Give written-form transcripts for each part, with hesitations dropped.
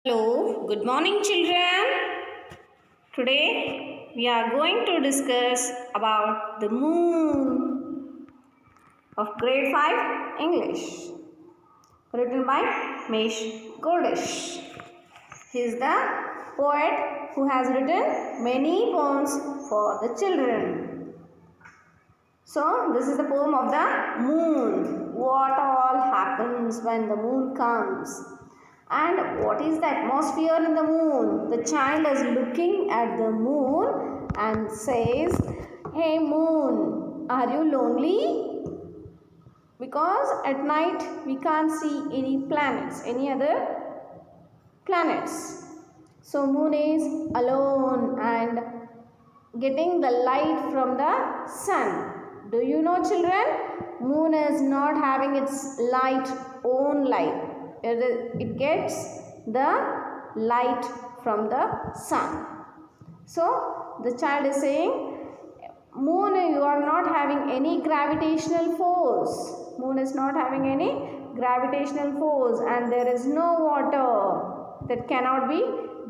Hello, good morning children. Today we are going to discuss about the moon of grade 5 English, written by Mesh Goldish. He is the poet who has written many poems for the children. So this is the poem of the moon. What all happens when the moon comes? And what is the atmosphere in the moon? The child is looking at the moon and says, "Hey moon, are you lonely?" Because at night we can't see any planets, any other planets. So moon is alone and getting the light from the sun. Do you know children? Moon is not having its own light. It gets the light from the sun. So the child is saying, moon, you are not having any gravitational force. Moon is not having any gravitational force, and there is no water. That cannot be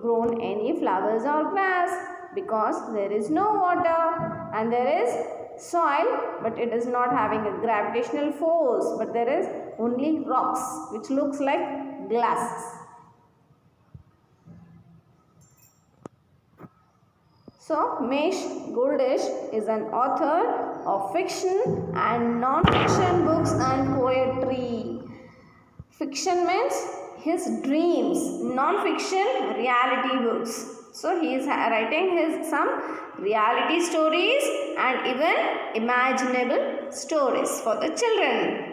grown any flowers or grass because there is no water, and there is soil, but it is not having a gravitational force, but there is only rocks which looks like glasses. So Mesh Goldish is an author of fiction and non-fiction books and poetry. Fiction means his dreams, non-fiction reality books. So he is writing some reality stories and even imaginable stories for the children.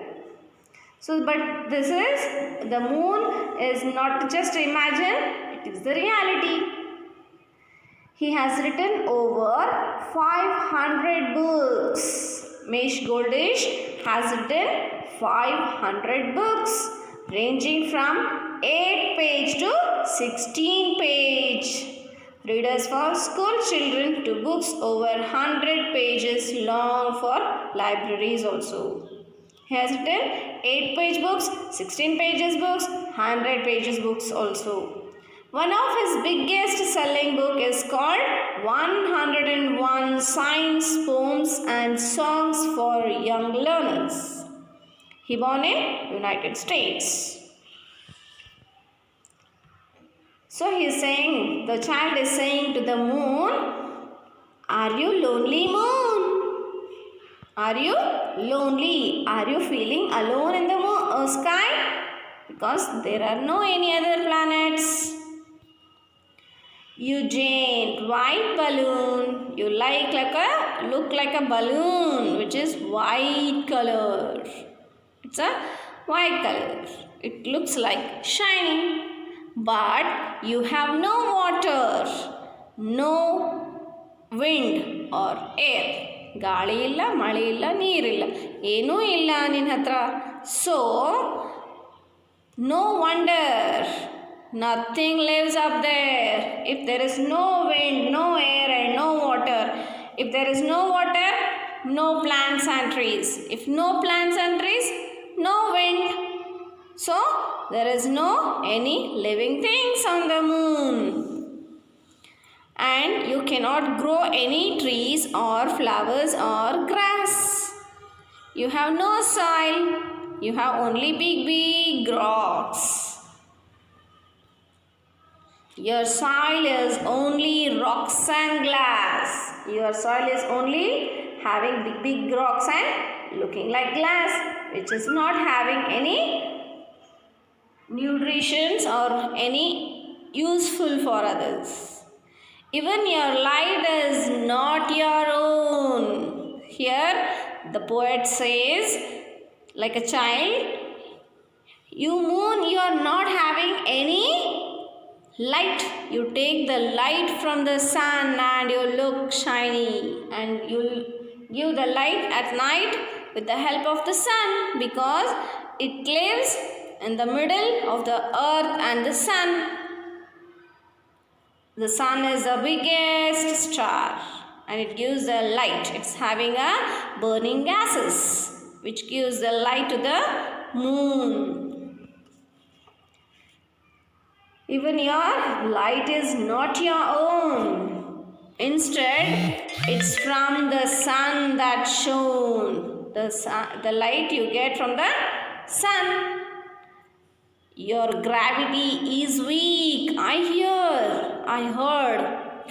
So but this is, the moon is not just imagine, it is the reality. He has written over 500 books. Mesh Goldish has written 500 books ranging from 8 page to 16 page. Readers for school children to books over 100 pages long for libraries also. He has written 8 page books, 16 pages books, 100 pages books also. One of his biggest selling book is called 101 Science Poems and Songs for Young Learners. He born in United States. So he is saying, the child is saying to the moon, "Are you lonely, moon? Are you lonely? Are you feeling alone in the sky? Because there are no any other planets." Eugene, white balloon. You look like a balloon which is white color. It's a white color. It looks like shining. But you have no water, no wind or air. ಗಾಳಿ ಇಲ್ಲ, ಮಳೆ ಇಲ್ಲ, ನೀರಿಲ್ಲ, ಏನೂ ಇಲ್ಲ ನಿನ್ನ ಹತ್ರ. So, no wonder nothing lives up there. If there is no wind, no air and no water, if there is no water, no plants and trees. If no plants and trees, no wind. So, there is no any living things on the moon. And you cannot grow any trees or flowers or grass. You have no soil. You have only big rocks. Your soil is only rocks and glass. Your soil is only having big rocks and looking like glass, which is not having any nutritions or any useful for others. Even your light is not your own. Here the poet says, like a child, you moon, you are not having any light. You take the light from the sun and you look shiny, and you give the light at night with the help of the sun, because it lives in the middle of the earth and the sun. The sun is the biggest star and it gives the light. It's having a burning gases which gives the light to the moon. Even your light is not your own. Instead, it's from the sun that shone. The light you get from the sun. Your gravity is weak. I heard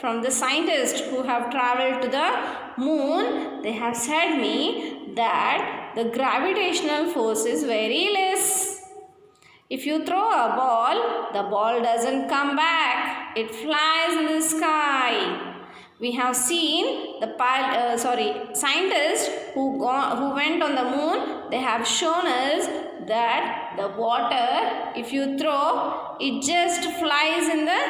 from the scientists who have traveled to the moon. They have said me that the gravitational force is very less. If you throw a ball, the ball doesn't come back. It flies in the sky. We have seen the scientists who went on the moon. They have shown us that the water, if you throw, it just flies in the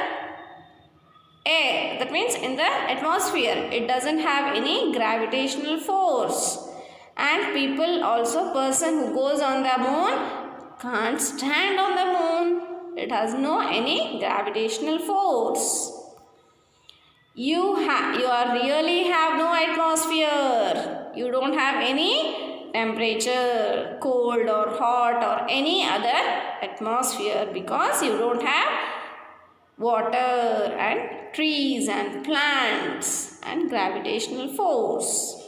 air. That means in the atmosphere. It doesn't have any gravitational force. And person who goes on the moon can't stand on the moon. It has no any gravitational force. You really have no atmosphere. You don't have any temperature, cold or hot or any other atmosphere because you don't have water and trees and plants and gravitational force.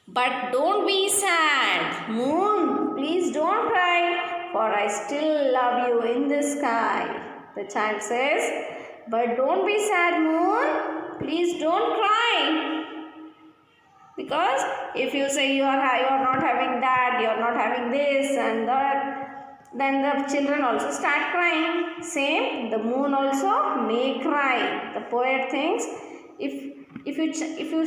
But don't be sad. Moon, please don't cry, for I still love you in the sky. The child says, but don't be sad, moon. Please don't cry. Because if you say you are not having that, you are not having this and that, then the children also start crying. Same, the moon also may cry. The poet thinks if you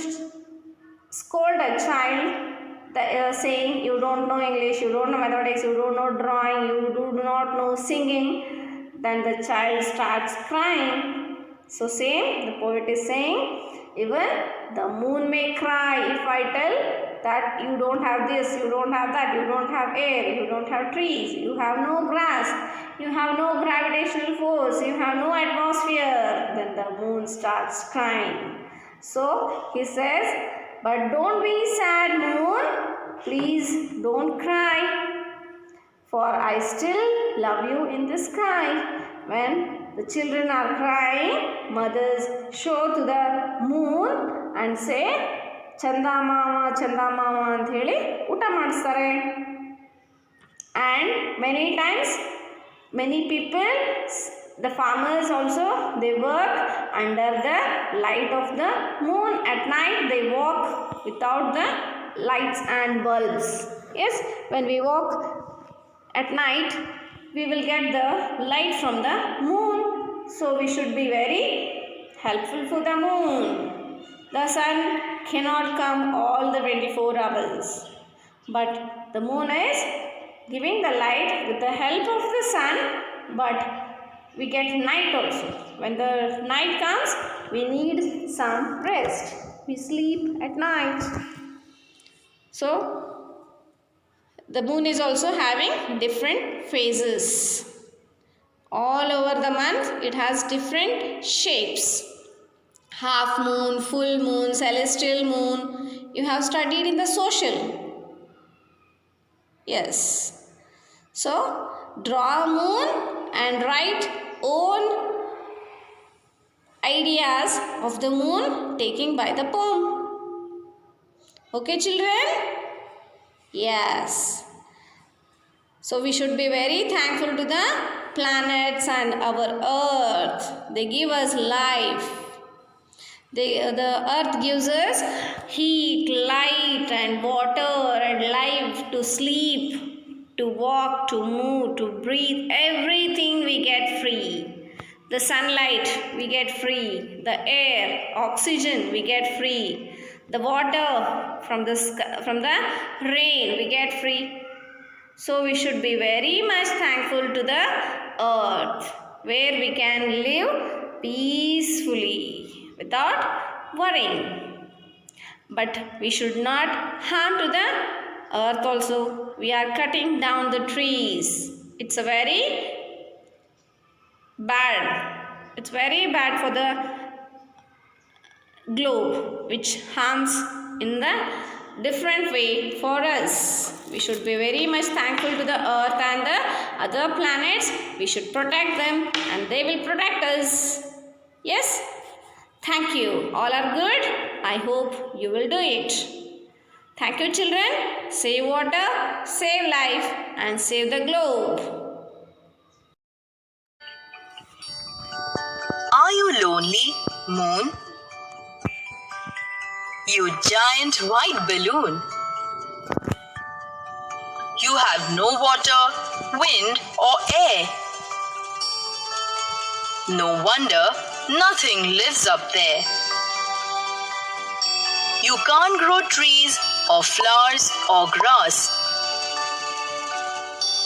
scold a child saying you don't know English, you don't know mathematics, you don't know drawing, you do not know singing, then the child starts crying. So same, the poet is saying, even the moon may cry if I tell that you don't have this, you don't have that, you don't have air, you don't have trees, you have no grass, you have no gravitational force, you have no atmosphere. Then the moon starts crying. So he says, but don't be sad, moon. Please don't cry. For I still love you in the sky. When the children are crying, mothers show to the moon and say, Chanda mama ಅಂತ ಹೇಳಿ ಊಟ ಮಾಡಿಸ್ತಾರೆ. And many times, many people, the farmers also, they work under the light of the moon. At night, they walk without the lights and bulbs. Yes, when we walk at night, we will get the light from the moon. So we should be very helpful for the moon. The sun cannot come all the 24 hours. But the moon is giving the light with the help of the sun. But we get night also. When the night comes, we need some rest. We sleep at night. So the moon is also having different phases. All over the month, it has different shapes. Half moon, full moon, celestial moon. You have studied in the social. Yes. So, draw a moon and write own ideas of the moon taken by the poem. Okay, children? Yes. So we should be very thankful to the planets and our earth. They give us life. The earth gives us heat, light and water and life to sleep, to walk, to move, to breathe. Everything we get free. The sunlight we get free. The air, oxygen we get free. The water from the rain we get free. So we should be very much thankful to the earth where we can live peacefully without worrying. But we should not harm to the earth also. We are cutting down the trees. It's very bad. It's very bad for the globe, which harms in the different way for us. We should be very much thankful to the earth and the other planets. We should protect them and they will protect us. Yes? Thank you. All are good? I hope you will do it. Thank you, children. Save water, save life, and save the globe. Are you lonely, moon? You giant white balloon. You have no water, wind, or air. No wonder nothing lives up there. You can't grow trees or flowers or grass.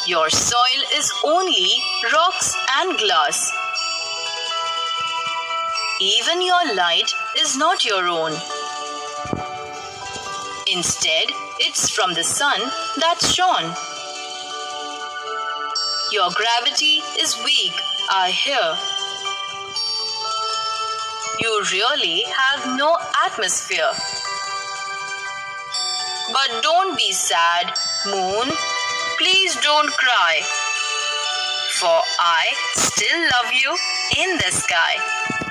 Your soil is only rocks and glass. Even your light is not your own. Instead, it's from the sun that's shone. Your gravity is weak, I hear. You really have no atmosphere. But don't be sad, moon. Please don't cry. For I still love you in the sky.